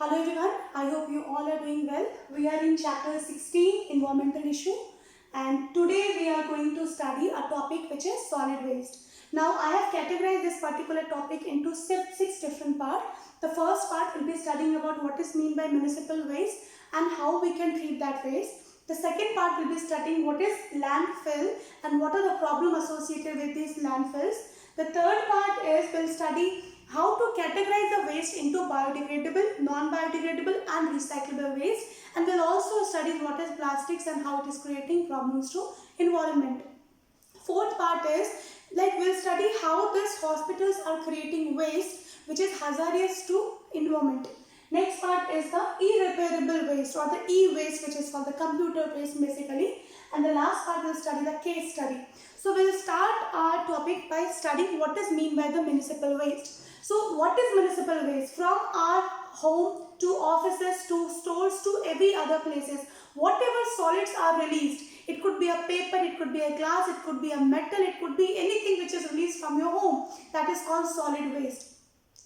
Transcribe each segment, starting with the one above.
Hello everyone, I hope you all are doing well. We are in chapter 16, Environmental Issue, and today we are going to study a topic which is solid waste. Now I have categorized this particular topic into six different parts. The first part will be studying about what is meant by municipal waste and how we can treat that waste. The second part will be studying what is landfill and what are the problems associated with these landfills. The third part is we'll study how to categorize the waste into biodegradable, non-biodegradable and recyclable waste, and we'll also study what is plastics and how it is creating problems to environment. Fourth part is we'll study how these hospitals are creating waste which is hazardous to environment. Next part is the irreparable waste or the e-waste, which is called the computer waste basically, and the last part will study the case study. So we'll start our topic by studying what is meant by the municipal waste. So what is municipal waste? From our home to offices to stores to every other places, whatever solids are released, it could be a paper, it could be a glass, it could be a metal, it could be anything which is released from your home, that is called solid waste.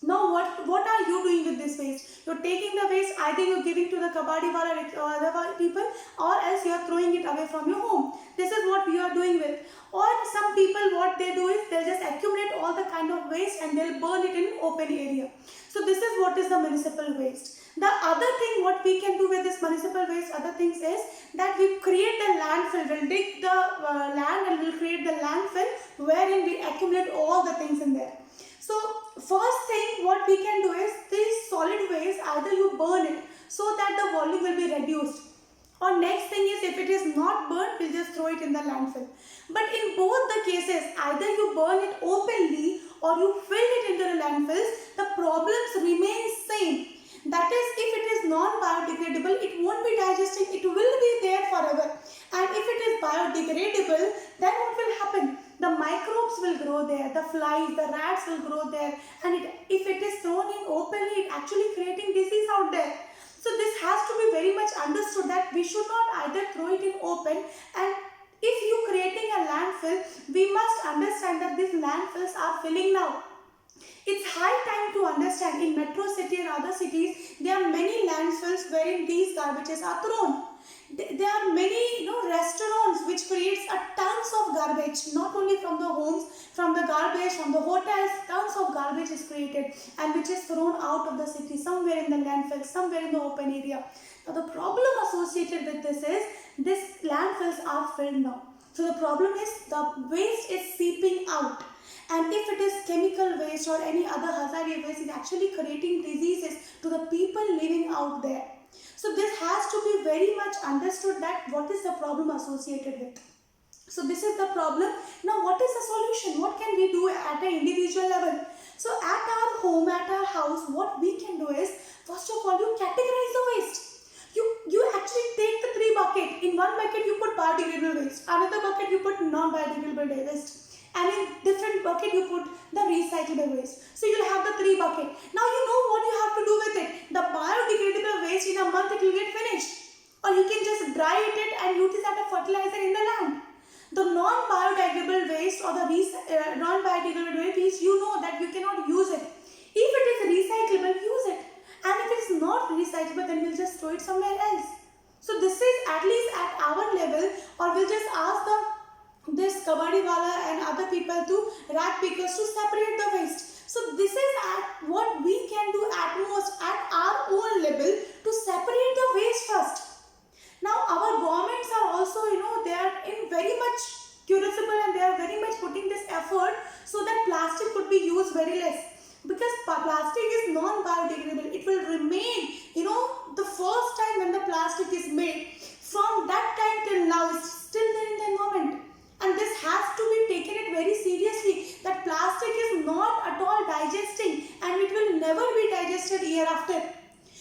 Now what are you doing with this waste? You're taking the waste, either you're giving to the kabadi wala or other people, or else you're throwing it away from your home. This is what we are doing with. Or some people, what they do is they'll just accumulate all the kind of waste and they'll burn it in open area. So this is what is the municipal waste. The other thing what we can do with this municipal waste, other things is that we create the landfill. We'll dig the land and we'll create the landfill wherein we accumulate all the things in there. So first thing what we can do is this solid waste, either you burn it so that the volume will be reduced, or next thing is if it is not burnt, we'll just throw it in the landfill. But in both the cases, either you burn it openly or you fill it into the landfills, the problems remain same. That is, if it is non-biodegradable, it won't be digesting, it will be there forever. And if it is biodegradable, then what will happen? The microbes will grow there, the flies, the rats will grow there, and if it is thrown in openly, it actually creating disease out there. So this has to be very much understood that we should not either throw it in open, and if you creating a landfill, we must understand that these landfills are filling now. It's high time to understand in metro city and other cities, there are many landfills wherein these garbages are thrown. There are many restaurants which creates a tons of garbage, not only from the homes, from the garbage, from the hotels, tons of garbage is created and which is thrown out of the city, somewhere in the landfill, somewhere in the open area. Now the problem associated with this is, these landfills are filled now. So the problem is the waste is seeping out. And if it is chemical waste or any other hazardous waste, it is actually creating diseases to the people living out there. So this has to be very much understood that what is the problem associated with. So this is the problem. Now what is the solution? What can we do at an individual level? So at our home, at our house, what we can do is, first of all, you categorize the waste. You actually take the three buckets. In one bucket you put biodegradable waste, another bucket you put non-biodegradable waste, and in different bucket you put the recyclable waste. So you'll have the three bucket. Now you know what you have to do with it. The biodegradable waste, in a month it will get finished, or you can just dry it and use it as a fertilizer in the land. The non-biodegradable waste or the non-biodegradable waste, you know that you cannot use it. If it is recyclable, use it, and if it is not recyclable, then we'll just throw it somewhere else. So this is at least at our level, or we'll just ask this kabadi wala and other people to rat pickers to separate the waste. So this is at what we can do at most at our own level to separate the waste first. Now our governments are also, they are in very much curiosable and they are very much putting this effort so that plastic could be used very less. Because plastic is non-biodegradable, it will remain, the first time when the plastic is made, from that time till now, it's still there in the environment. And this has to be taken it very seriously, that plastic is not at all digesting and it will never be digested year after.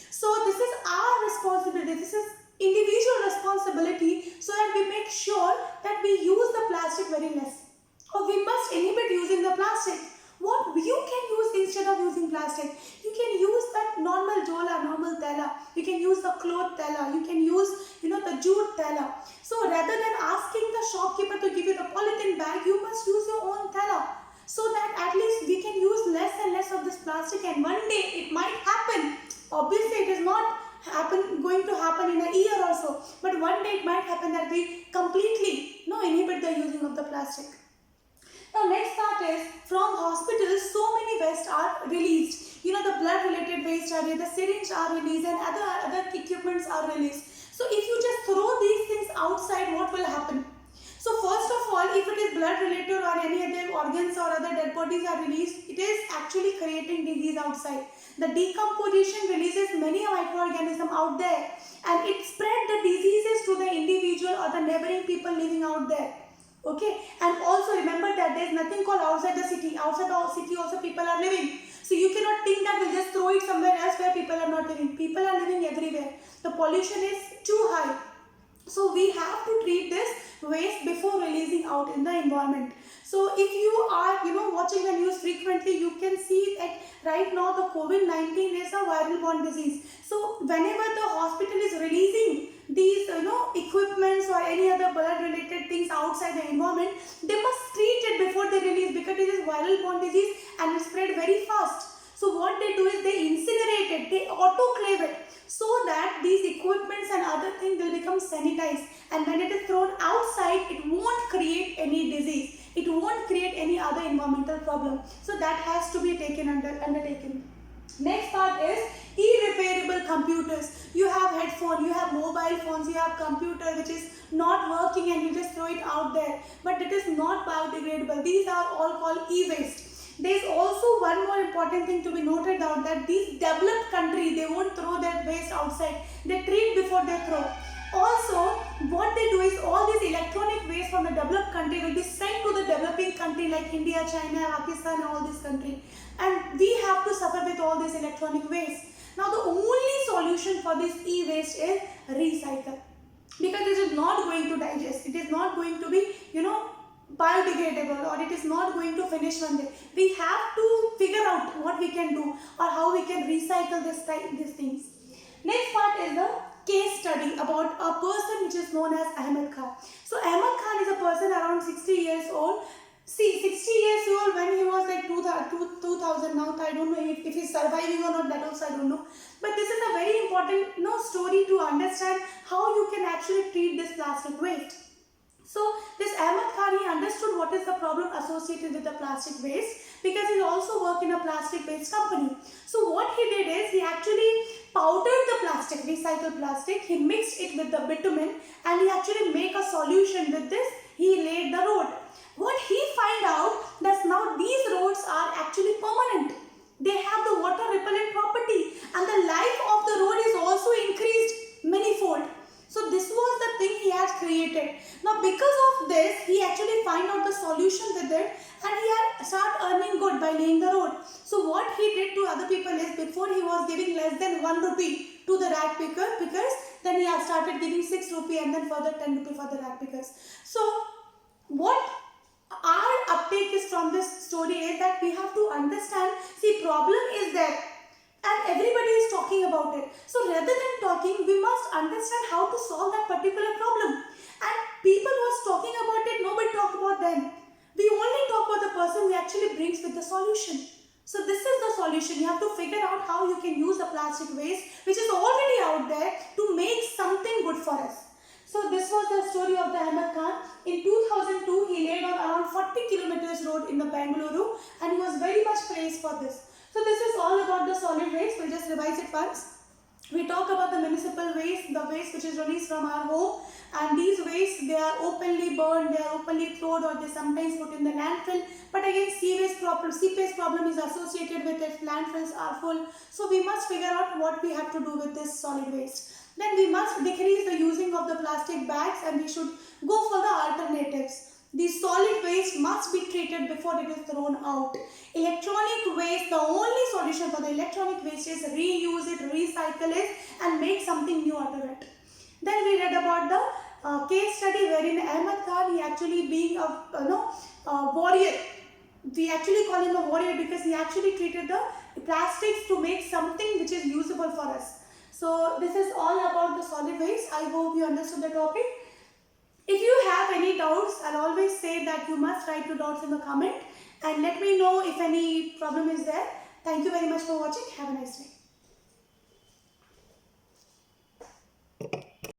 So this is our responsibility, this is individual responsibility, so that we make sure that we use the plastic very less. Or we must inhibit using the plastic. What you can use instead of using plastic? You can use that normal jola, normal thela. You can use the cloth thela. You can use, the jute thela. So rather than asking the shopkeeper to give you the polythene bag, you must use your own thela. So that at least we can use less and less of this plastic, and one day it might happen. Obviously it is not waste are released. You know, the blood related waste are released, the syringe are released, and other equipments are released. So if you just throw these things outside, what will happen? So first of all, if it is blood related or any other organs or other dead bodies are released, it is actually creating disease outside. The decomposition releases many microorganisms out there, and it spread the diseases to the individual or the neighboring people living out there. Okay, and also remember that there is nothing called outside the city. Outside the city also people are living. So you cannot think that we'll just throw it somewhere else where people are not living. People are living everywhere. The pollution is too high. So we have to treat this waste before releasing out in the environment. So if you are, watching the news frequently, you can see that right now the COVID-19 is a viral borne disease. So whenever the hospital is releasing these, equipments or any other blood related things outside the environment, they must treat it before they release, because it is viral borne disease and it spread very fast. So what they do is they incinerate it, they autoclave it, so that these equipments and other things will become sanitized, and when it is thrown outside, it won't create any disease, it won't create any other environmental problem. So that has to be undertaken. Next part is irreparable computers. You have headphone, you have mobile phones, you have computer which is not working and you just throw it out there, but it is not biodegradable. These are all called e-waste. There is also one more important thing to be noted down, that these developed countries, they won't throw their waste outside. They treat before they throw. Also, what they do is all this electronic waste from the developed country will be sent to the developing country like India, China, Pakistan, all these countries. And we have to suffer with all this electronic waste. Now, the only solution for this e-waste is recycle. Because it is not going to digest. It is not going to be, biodegradable, or it is not going to finish one day. We have to figure out what we can do or how we can recycle these things. Next part is the case study about a person which is known as Ahmed Khan. So Ahmed Khan is a person around 60 years old. See, 60 years old when he was like 2000 now. I don't know if he's surviving or not, that also I don't know. But this is a very important story to understand how you can actually treat this plastic waste. So this Ahmed Khan, he understood what is the problem associated with the plastic waste, because he also worked in a plastic waste company. So what he did is he actually powdered the plastic, recycled plastic, he mixed it with the bitumen, and he actually make a solution with this. He laid the road. What he find out that now these roads are actually permanent. They have the water repellent property, and the life of the road is also increased manyfold. So this was the thing he has created. Now because of this, he actually find out the solution with it, and he had start earning good by laying the road. So what he did to other people is, before he was giving less than 1 rupee to the rag picker, because then he has started giving 6 rupee and then further 10 rupee for the rag pickers. So what our uptake is from this story is that we have to understand, see, problem is there and everybody is talking about it. So rather than talking, we must understand how to solve that particular problem. And people who are talking about it, nobody talk about them. We only talk about the person who actually brings with the solution. So this is the solution. You have to figure out how you can use the plastic waste which is already out there to make something good for us. So this was the story of the Ahmed Khan. In 2002, he laid on around 40 kilometers road in the Bengaluru, and he was very much praised for this. So this is all about the solid waste. We'll just revise it once. We talk about the municipal waste, the waste which is released from our home, and these wastes, they are openly burned, they are openly thrown, or they sometimes put in the landfill. But again, seepage problem is associated with it. Landfills are full. So we must figure out what we have to do with this solid waste. Then we must decrease the using of the plastic bags, and we should go for the alternatives. The solid waste must be treated before it is thrown out. Electronic waste, the only solution for the electronic waste is reuse it, recycle it, and make something new out of it. Then we read about the case study wherein Ahmed Khan, he actually being a warrior. We actually call him a warrior because he actually treated the plastics to make something which is usable for us. So this is all about the solid waste. I hope you understood the topic. If you have any doubts, I'll always say that you must write your doubts in the comment and let me know if any problem is there. Thank you very much for watching. Have a nice day.